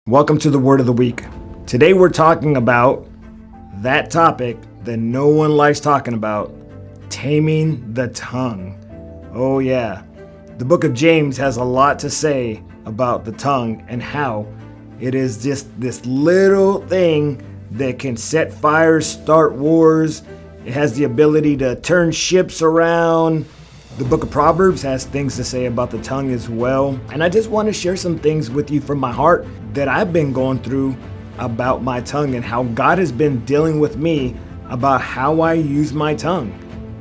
Welcome to the Word of the Week. Today we're talking about that topic that no one likes talking about, taming the tongue. Oh yeah, the book of James has a lot to say about the tongue and how it is just this little thing that can set fires, start wars. It has the ability to turn ships around. The book of Proverbs has things to say about the tongue as well. And I just want to share some things with you from my heart that I've been going through about my tongue and how God has been dealing with me about how I use my tongue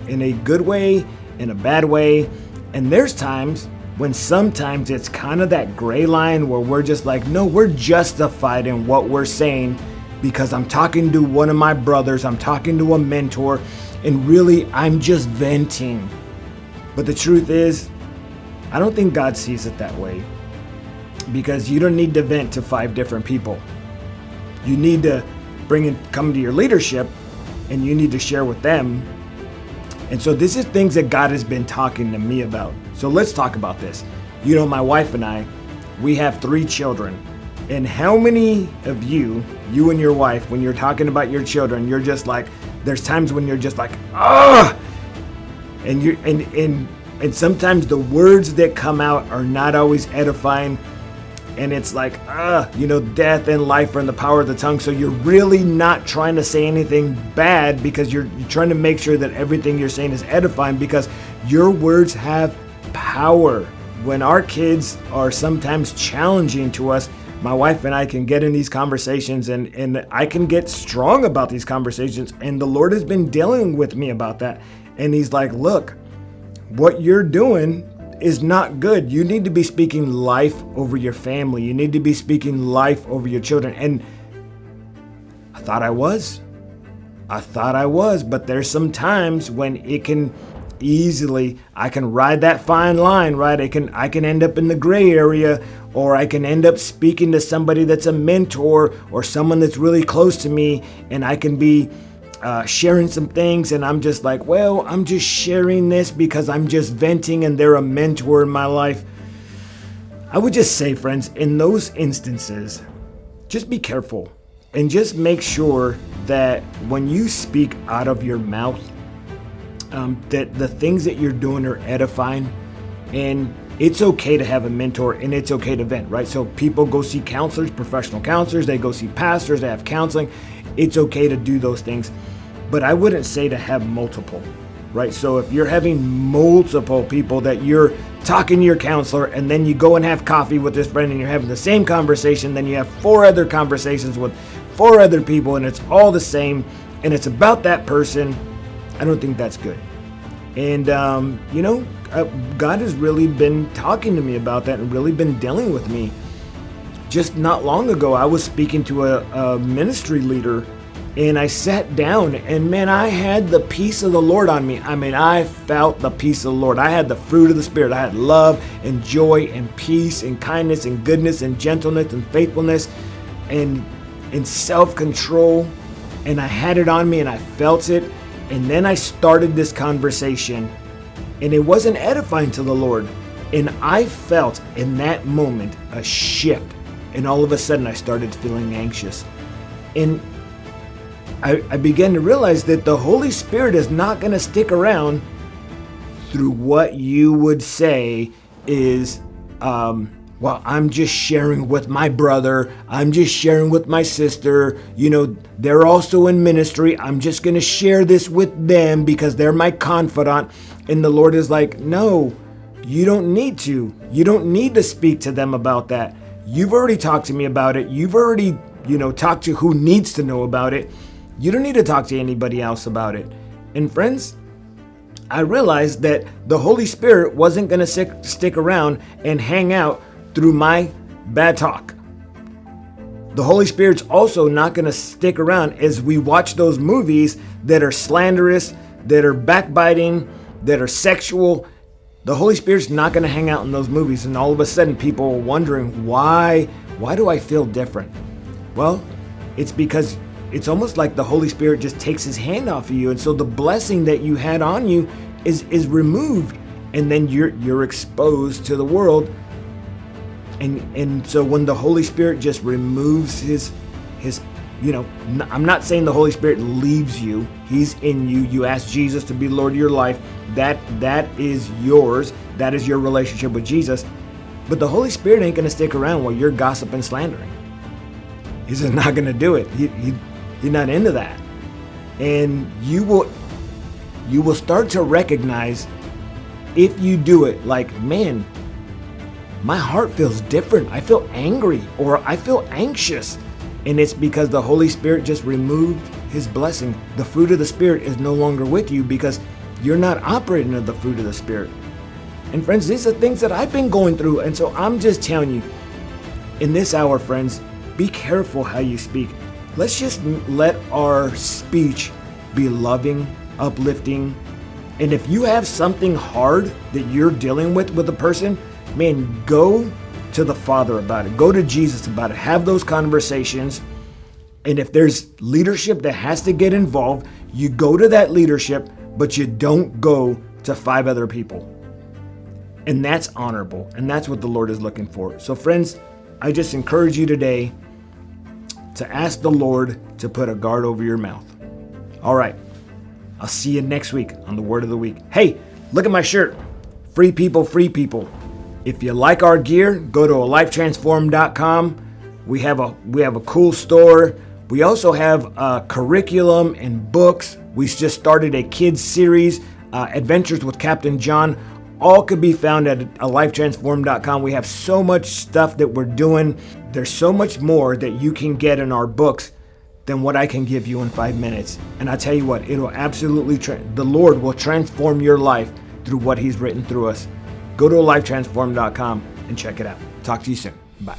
in a good way, in a bad way. And there's times when sometimes it's kind of that gray line where we're just like, no, we're justified in what we're saying because I'm talking to one of my brothers, I'm talking to a mentor, and really I'm just venting. But the truth is, I don't think God sees it that way, because you don't need to vent to 5 different people. You need to come to your leadership, and you need to share with them. And so this is things that God has been talking to me about. So let's talk about this. You know, my wife and I, we have 3 children. And how many of you and your wife, when you're talking about your children, you're just like, there's times when you're just like, ah! And sometimes the words that come out are not always edifying, and it's like, death and life are in the power of the tongue. So you're really not trying to say anything bad because you're trying to make sure that everything you're saying is edifying, because your words have power. When our kids are sometimes challenging to us, my wife and I can get in these conversations, and I can get strong about these conversations, and the Lord has been dealing with me about that. And he's like, look, what you're doing is not good. You need to be speaking life over your family. You need to be speaking life over your children. And I thought I was, but there's some times when it can I can ride that fine line, right? I can end up in the gray area, or I can end up speaking to somebody that's a mentor or someone that's really close to me, and I can be sharing some things, and I'm just like, well, I'm just sharing this because I'm just venting and they're a mentor in my life. I would just say, friends, in those instances, just be careful and just make sure that when you speak out of your mouth, that the things that you're doing are edifying. And it's okay to have a mentor, and it's okay to vent, right? So people go see counselors, professional counselors, they go see pastors, they have counseling. It's okay to do those things, but I wouldn't say to have multiple, right? So if you're having multiple people that you're talking to your counselor, and then you go and have coffee with this friend and you're having the same conversation, then you have 4 other conversations with 4 other people, and it's all the same, and it's about that person, I don't think that's good. And, God has really been talking to me about that and really been dealing with me. Just not long ago, I was speaking to a ministry leader, and I sat down, and man, I had the peace of the Lord on me. I mean, I felt the peace of the Lord. I had the fruit of the Spirit. I had love and joy and peace and kindness and goodness and gentleness and faithfulness and self-control. And I had it on me, and I felt it. And then I started this conversation, and it wasn't edifying to the Lord. And I felt in that moment a shift. And all of a sudden I started feeling anxious. And I began to realize that the Holy Spirit is not going to stick around through what you would say is, well, I'm just sharing with my brother. I'm just sharing with my sister. They're also in ministry. I'm just going to share this with them because they're my confidant. And the Lord is like, no, you don't need to. You don't need to speak to them about that. You've already talked to me about it. You've already, talked to who needs to know about it. You don't need to talk to anybody else about it. And friends, I realized that the Holy Spirit wasn't going to stick around and hang out through my bad talk. The Holy Spirit's also not going to stick around as we watch those movies that are slanderous, that are backbiting, that are sexual. The Holy Spirit's not going to hang out in those movies, and all of a sudden people are wondering, why do I feel different? Well, it's because it's almost like the Holy Spirit just takes his hand off of you, and so the blessing that you had on you is removed, and then you're exposed to the world And so when the Holy Spirit just removes his, I'm not saying the Holy Spirit leaves you. He's in you. You ask Jesus to be Lord of your life. That is yours. That is your relationship with Jesus. But the Holy Spirit ain't going to stick around while you're gossiping and slandering. He's just not going to do it. He's not into that. And you will start to recognize, if you do it, like, man, my heart feels different. I feel angry, or I feel anxious. And it's because the Holy Spirit just removed his blessing. The fruit of the Spirit is no longer with you because you're not operating in the fruit of the Spirit. And friends, these are things that I've been going through. And so I'm just telling you, in this hour, friends, be careful how you speak. Let's just let our speech be loving, uplifting. And if you have something hard that you're dealing with a person, man, go to the Father about it. Go to Jesus about it. Have those conversations. And if there's leadership that has to get involved, you go to that leadership, but you don't go to 5 other people. And that's honorable. And that's what the Lord is looking for. So friends, I just encourage you today to ask the Lord to put a guard over your mouth. All right. I'll see you next week on the Word of the Week. Hey, look at my shirt. Free people, free people. If you like our gear, go to alifetransformed.com. We have a cool store. We also have curriculum and books. We just started a kids series, Adventures with Captain John. All could be found at alifetransformed.com. We have so much stuff that we're doing. There's so much more that you can get in our books than what I can give you in 5 minutes. And I tell you what, it'll absolutely, the Lord will transform your life through what he's written through us. Go to alifetransformed.com and check it out. Talk to you soon. Bye.